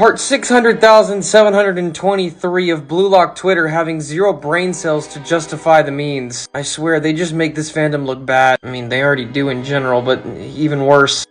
Part 600,723 of Blue Lock Twitter having 0 brain cells to justify the means. I swear, they just make this fandom look bad. I mean, they already do in general, but even worse.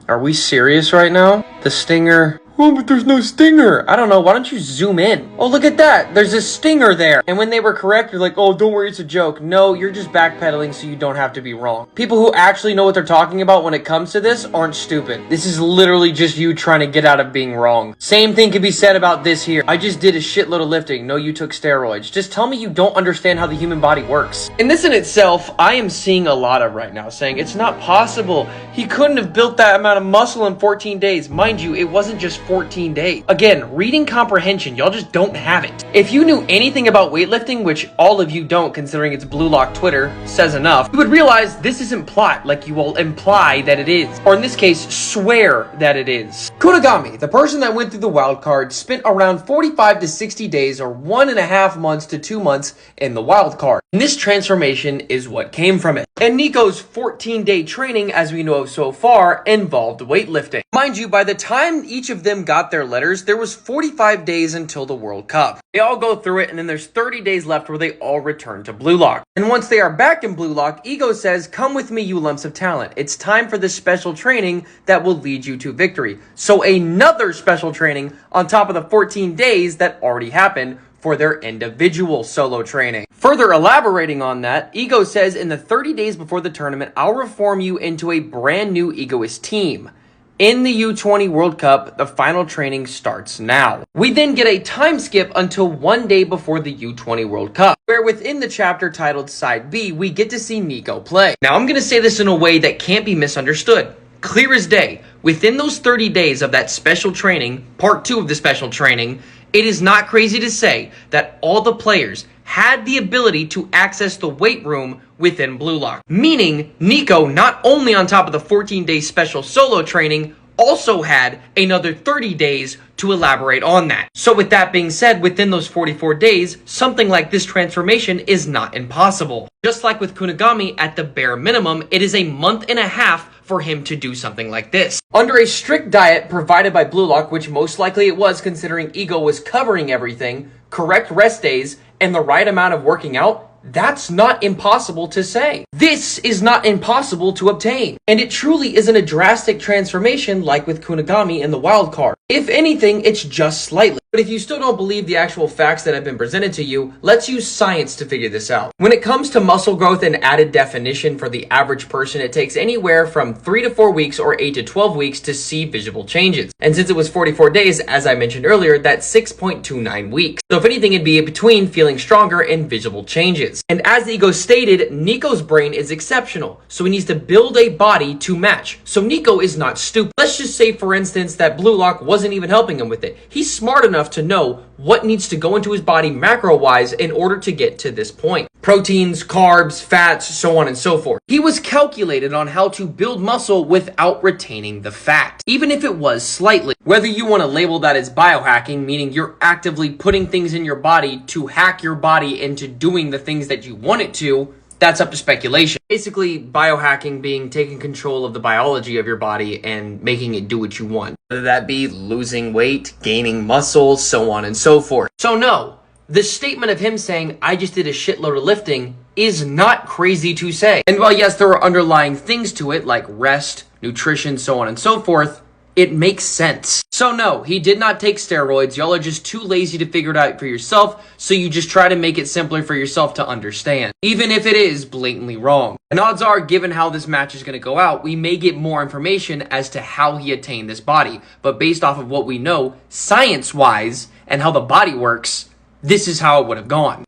Are we serious right now? The stinger... Oh, but there's no stinger. I don't know. Why don't you zoom in? Oh, look at that. There's a stinger there. And when they were correct, you're like, oh, don't worry, it's a joke. No, you're just backpedaling so you don't have to be wrong. People who actually know what they're talking about when it comes to this aren't stupid. This is literally just you trying to get out of being wrong. Same thing could be said about this here. I just did a shitload of lifting. No, you took steroids. Just tell me you don't understand how the human body works. And this in itself, I am seeing a lot of right now saying it's not possible. He couldn't have built that amount of muscle in 14 days. Mind you, it wasn't just 14 days. Again, reading comprehension, y'all just don't have it. If you knew anything about weightlifting, which all of you don't considering it's Blue Lock Twitter, says enough, you would realize this isn't plot like you will imply that it is. Or in this case, swear that it is. Kunigami, the person that went through the wild card, spent around 45 to 60 days or 1.5 months to 2 months in the wild card. And this transformation is what came from it. And Niko's 14-day training, as we know of so far, involved weightlifting. Mind you, by the time each of them got their letters, there was 45 days until the World Cup. They all go through it, and then there's 30 days left where they all return to Blue Lock. And once they are back in Blue Lock, Ego says, come with me, you lumps of talent. It's time for this special training that will lead you to victory. So another special training on top of the 14 days that already happened for their individual solo training. Further elaborating on that, Ego says, in the 30 days before the tournament, I'll reform you into a brand new Egoist team. In the U20 World Cup, the final training starts now. We then get a time skip until 1 day before the U20 World Cup, where within the chapter titled Side B, we get to see Niko play. Now, I'm going to say this in a way that can't be misunderstood. Clear as day, within those 30 days of that special training, part 2 of the special training, it is not crazy to say that all the players had the ability to access the weight room within Blue Lock. Meaning, Niko, not only on top of the 14-day special solo training, also had another 30 days to elaborate on that. So with that being said, within those 44 days, something like this transformation is not impossible. Just like with Kunigami, at the bare minimum, it is a month and a half for him to do something like this. Under a strict diet provided by Blue Lock, which most likely it was considering Ego was covering everything, correct rest days, and the right amount of working out, that's not impossible to say. This is not impossible to obtain. And it truly isn't a drastic transformation like with Kunigami in the wild card. If anything, it's just slightly. But if you still don't believe the actual facts that have been presented to you, let's use science to figure this out. When it comes to muscle growth and added definition for the average person, it takes anywhere from 3 to 4 weeks or 8 to 12 weeks to see visible changes. And since it was 44 days, as I mentioned earlier, that's 6.29 weeks. So if anything, it'd be in between feeling stronger and visible changes. And as Ego stated, Niko's brain is exceptional, so he needs to build a body to match. So Niko is not stupid. Let's just say, for instance, that Blue Lock wasn't even helping him with it. He's smart enough to know what needs to go into his body macro-wise in order to get to this point. Proteins, carbs, fats, so on and so forth. He was calculated on how to build muscle without retaining the fat, even if it was slightly. Whether you want to label that as biohacking, meaning you're actively putting things in your body to hack your body into doing the things that you want it to, that's up to speculation. Basically, biohacking being taking control of the biology of your body and making it do what you want. Whether that be losing weight, gaining muscle, so on and so forth. So no, the statement of him saying, I just did a shitload of lifting is not crazy to say. And while yes, there are underlying things to it like rest, nutrition, so on and so forth, it makes sense. So no, he did not take steroids. Y'all are just too lazy to figure it out for yourself, so you just try to make it simpler for yourself to understand, even if it is blatantly wrong. And odds are, given how this match is going to go out, we may get more information as to how he attained this body. But based off of what we know, science-wise, and how the body works, this is how it would have gone.